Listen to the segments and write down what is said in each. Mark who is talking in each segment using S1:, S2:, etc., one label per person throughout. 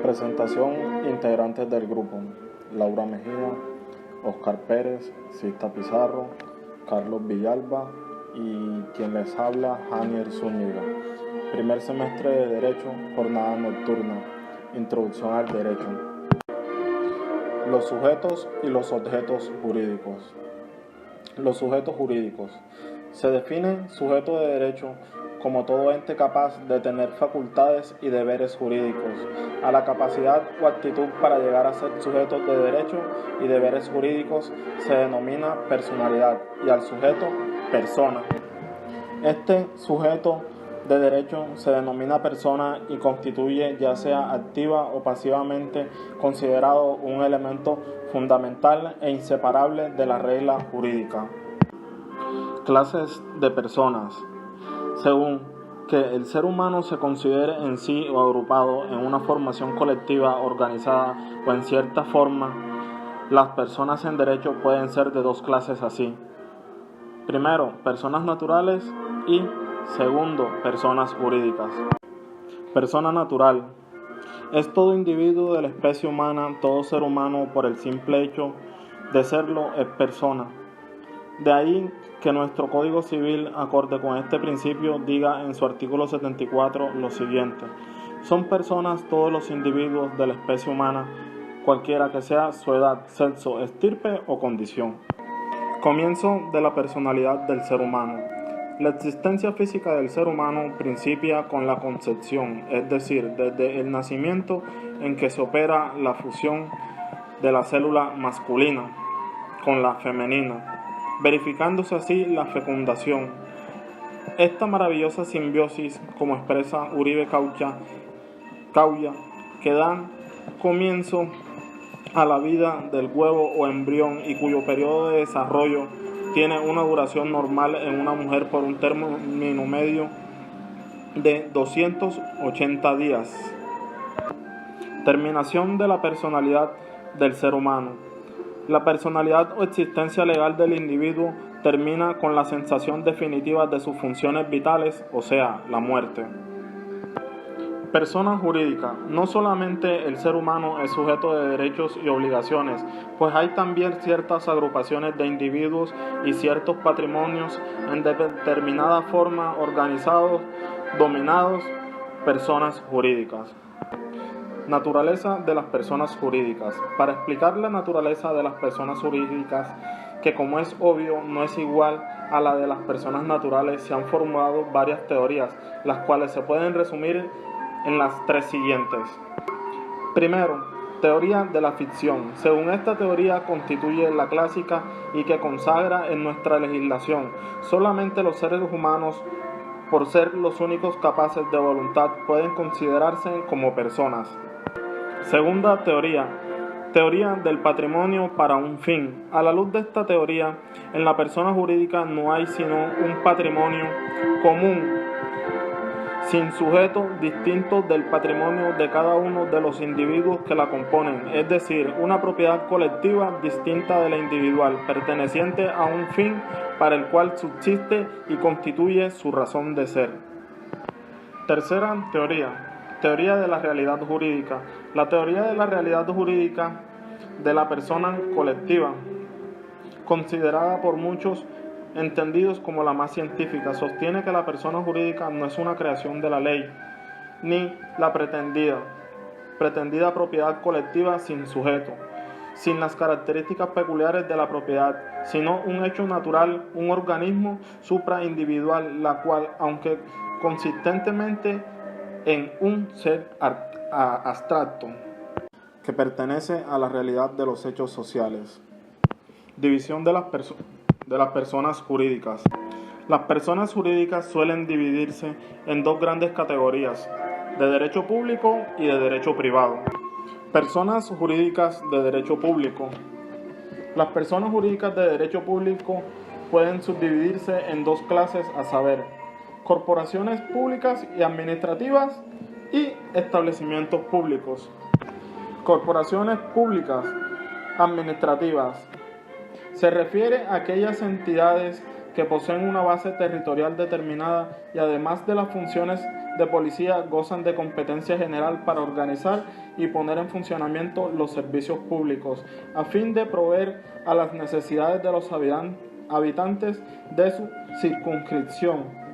S1: Presentación: integrantes del grupo: Laura Mejía, Oscar Pérez, Sista Pizarro, Carlos Villalba y quien les habla, Janier Zúñiga. Primer semestre de Derecho, jornada nocturna. Introducción al Derecho. Los sujetos y los objetos jurídicos. Los sujetos jurídicos. Se define sujeto de derecho como todo ente capaz de tener facultades y deberes jurídicos. A la capacidad o actitud para llegar a ser sujeto de derecho y deberes jurídicos se denomina personalidad y al sujeto persona. Este sujeto de derecho se denomina persona y constituye, ya sea activa o pasivamente, considerado un elemento fundamental e inseparable de la regla jurídica. Clases de personas. Según que el ser humano se considere en sí o agrupado en una formación colectiva organizada o en cierta forma, las personas en derecho pueden ser de dos clases así. Primero, personas naturales y segundo, personas jurídicas. Persona natural. Es todo individuo de la especie humana, todo ser humano por el simple hecho de serlo es persona. De ahí que nuestro Código Civil, acorde con este principio, diga en su artículo 74 lo siguiente: son personas todos los individuos de la especie humana, cualquiera que sea su edad, sexo, estirpe o condición. Comienzo de la personalidad del ser humano. La existencia física del ser humano principia con la concepción, es decir, desde el nacimiento en que se opera la fusión de la célula masculina con la femenina, verificándose así la fecundación. Esta maravillosa simbiosis, como expresa Uribe Caulla, que dan comienzo a la vida del huevo o embrión y cuyo periodo de desarrollo tiene una duración normal en una mujer por un término medio de 280 días. Terminación de la personalidad del ser humano. La personalidad o existencia legal del individuo termina con la cesación definitiva de sus funciones vitales, o sea, la muerte. Persona jurídica. No solamente el ser humano es sujeto de derechos y obligaciones, pues hay también ciertas agrupaciones de individuos y ciertos patrimonios en determinada forma organizados, dominados, personas jurídicas. Naturaleza de las personas jurídicas. Para explicar la naturaleza de las personas jurídicas, que como es obvio no es igual a la de las personas naturales, se han formulado varias teorías, las cuales se pueden resumir en las tres siguientes. Primero, teoría de la ficción. Según esta teoría constituye la clásica y que consagra en nuestra legislación. Solamente los seres humanos, por ser los únicos capaces de voluntad, pueden considerarse como personas. Segunda teoría del patrimonio para un fin. A la luz de esta teoría, en la persona jurídica no hay sino un patrimonio común, sin sujetos distintos del patrimonio de cada uno de los individuos que la componen, es decir, una propiedad colectiva distinta de la individual, perteneciente a un fin para el cual subsiste y constituye su razón de ser. Tercera teoría de la realidad jurídica. La teoría de la realidad jurídica de la persona colectiva, considerada por muchos entendidos como la más científica, sostiene que la persona jurídica no es una creación de la ley, ni la pretendida propiedad colectiva sin sujeto, sin las características peculiares de la propiedad, sino un hecho natural, un organismo supraindividual, la cual, aunque consistentemente en un ser abstracto, que pertenece a la realidad de los hechos sociales. División de las personas jurídicas. Las personas jurídicas suelen dividirse en dos grandes categorías, de derecho público y de derecho privado. Personas jurídicas de derecho público. Las personas jurídicas de derecho público pueden subdividirse en dos clases, a saber, corporaciones públicas y administrativas y establecimientos públicos. Corporaciones públicas administrativas. Se refiere a aquellas entidades que poseen una base territorial determinada y además de las funciones de policía gozan de competencia general para organizar y poner en funcionamiento los servicios públicos, a fin de proveer a las necesidades de los habitantes de su circunscripción.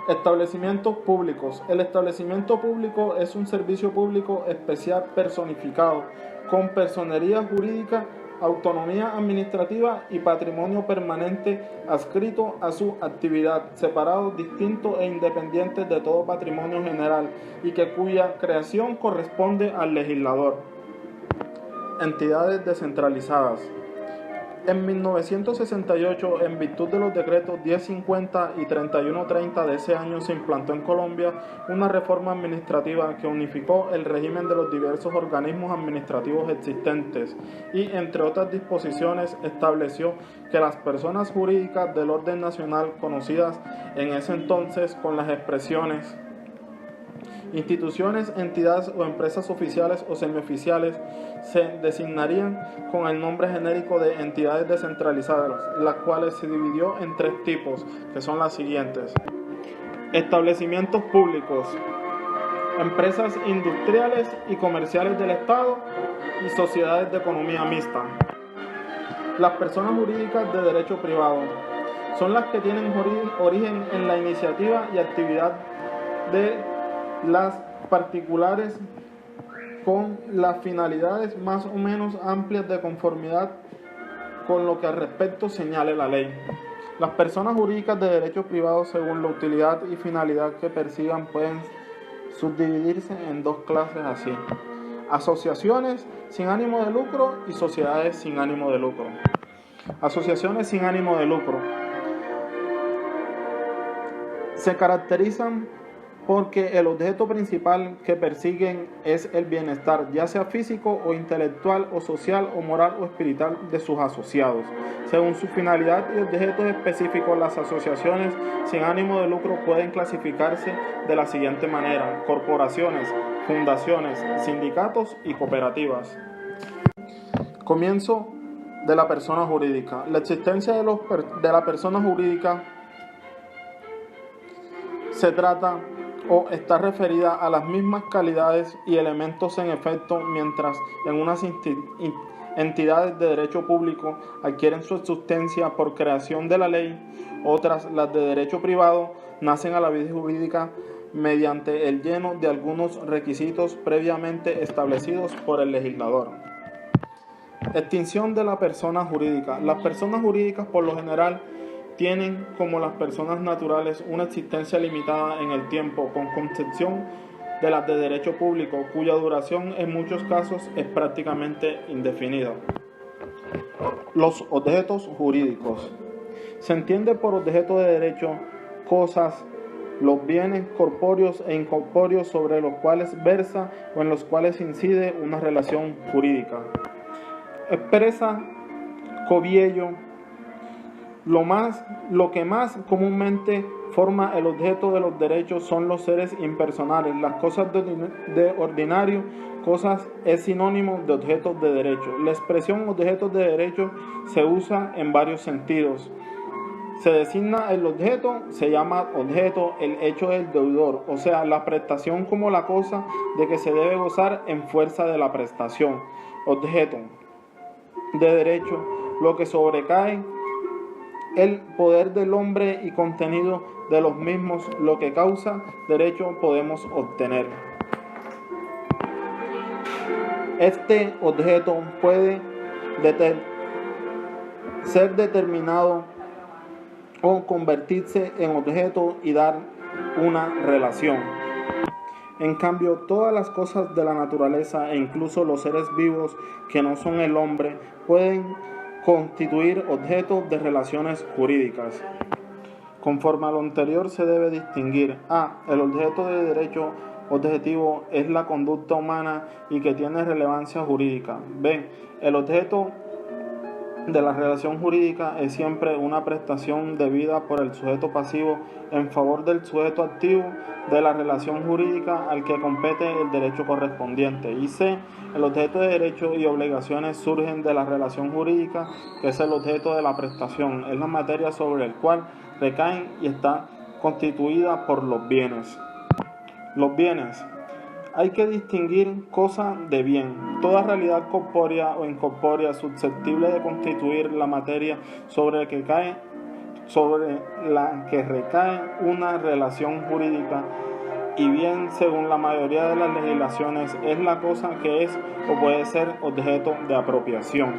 S1: Establecimientos públicos. El establecimiento público es un servicio público especial personificado, con personería jurídica, autonomía administrativa y patrimonio permanente adscrito a su actividad, separados, distintos e independientes de todo patrimonio general, y que cuya creación corresponde al legislador. Entidades descentralizadas. En 1968, en virtud de los decretos 1050 y 3130 de ese año, se implantó en Colombia una reforma administrativa que unificó el régimen de los diversos organismos administrativos existentes y, entre otras disposiciones, estableció que las personas jurídicas del orden nacional, conocidas en ese entonces con las expresiones instituciones, entidades o empresas oficiales o semioficiales, se designarían con el nombre genérico de entidades descentralizadas, las cuales se dividió en tres tipos, que son las siguientes: establecimientos públicos, empresas industriales y comerciales del Estado y sociedades de economía mixta. Las personas jurídicas de derecho privado son las que tienen origen en la iniciativa y actividad de las particulares con las finalidades más o menos amplias de conformidad con lo que al respecto señale la ley. Las personas jurídicas de derecho privado, según la utilidad y finalidad que persigan, pueden subdividirse en dos clases así: asociaciones sin ánimo de lucro y sociedades sin ánimo de lucro. Asociaciones sin ánimo de lucro se caracterizan porque el objeto principal que persiguen es el bienestar, ya sea físico o intelectual o social o moral o espiritual de sus asociados. Según su finalidad y objetos específicos, las asociaciones sin ánimo de lucro pueden clasificarse de la siguiente manera: corporaciones, fundaciones, sindicatos y cooperativas. Comienzo de la persona jurídica. La existencia de la persona jurídica se trata o está referida a las mismas calidades y elementos en efecto, mientras en unas entidades de derecho público adquieren su existencia por creación de la ley, otras, las de derecho privado, nacen a la vida jurídica mediante el lleno de algunos requisitos previamente establecidos por el legislador. Extinción de la persona jurídica. Las personas jurídicas por lo general tienen, como las personas naturales, una existencia limitada en el tiempo, con concepción de las de derecho público, cuya duración en muchos casos es prácticamente indefinida. Los objetos jurídicos. Se entiende por objeto de derecho cosas, los bienes corpóreos e incorpóreos sobre los cuales versa o en los cuales incide una relación jurídica. Expresa Coviello: lo que más comúnmente forma el objeto de los derechos son los seres impersonales. Las cosas de ordinario, cosas es sinónimo de objetos de derecho. La expresión objetos de derecho se usa en varios sentidos. Se designa el objeto, se llama objeto el hecho del deudor, o sea, la prestación como la cosa de que se debe gozar en fuerza de la prestación. Objeto de derecho, lo que sobrecae el poder del hombre y contenido de los mismos, lo que causa derecho podemos obtener. Este objeto puede ser determinado o convertirse en objeto y dar una relación. En cambio, todas las cosas de la naturaleza e incluso los seres vivos que no son el hombre pueden constituir objetos de relaciones jurídicas. Conforme a lo anterior se debe distinguir: A. El objeto de derecho objetivo es la conducta humana y que tiene relevancia jurídica. B. El objeto de la relación jurídica es siempre una prestación debida por el sujeto pasivo en favor del sujeto activo de la relación jurídica al que compete el derecho correspondiente. Y C. El objeto de derechos y obligaciones surgen de la relación jurídica, que es el objeto de la prestación, es la materia sobre el cual recaen y está constituida por los bienes. Los bienes. Hay que distinguir cosa de bien. Toda realidad corpórea o incorpórea susceptible de constituir la materia sobre la que recae una relación jurídica, y bien, según la mayoría de las legislaciones, es la cosa que es o puede ser objeto de apropiación.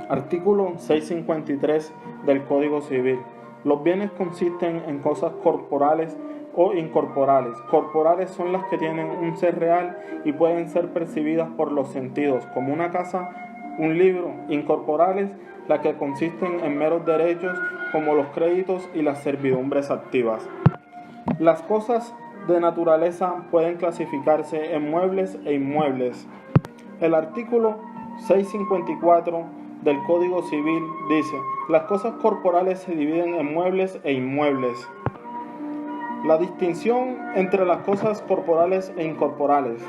S1: Artículo 653 del Código Civil. Los bienes consisten en cosas corporales o incorporales. Corporales son las que tienen un ser real y pueden ser percibidas por los sentidos, como una casa, un libro. Incorporales, las que consisten en meros derechos, como los créditos y las servidumbres activas. Las cosas de naturaleza pueden clasificarse en muebles e inmuebles. El artículo 654 del Código Civil dice: las cosas corporales se dividen en muebles e inmuebles. La distinción entre las cosas corporales e incorporales.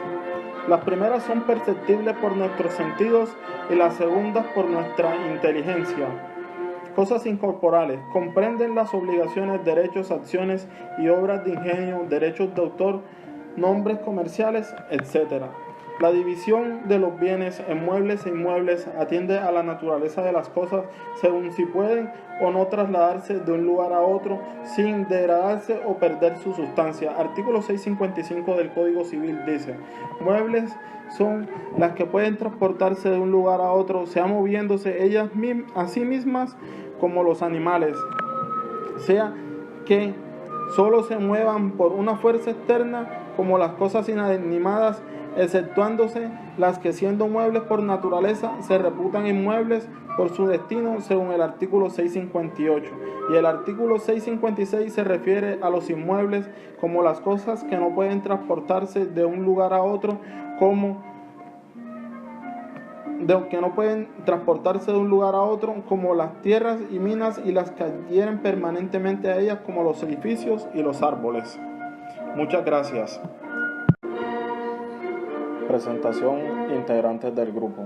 S1: Las primeras son perceptibles por nuestros sentidos y las segundas por nuestra inteligencia. Cosas incorporales comprenden las obligaciones, derechos, acciones y obras de ingenio, derechos de autor, nombres comerciales, etc. La división de los bienes en muebles e inmuebles atiende a la naturaleza de las cosas según si pueden o no trasladarse de un lugar a otro sin degradarse o perder su sustancia. Artículo 655 del Código Civil dice: muebles son las que pueden transportarse de un lugar a otro, sea moviéndose ellas a sí mismas como los animales, sea que solo se muevan por una fuerza externa como las cosas inanimadas, exceptuándose las que, siendo muebles por naturaleza, se reputan inmuebles por su destino, según el artículo 658. Y el artículo 656 se refiere a los inmuebles como las cosas que no pueden transportarse de un lugar a otro, como las tierras y minas, y las que adhieren permanentemente a ellas, como los edificios y los árboles. Muchas gracias. Presentación: integrantes del grupo.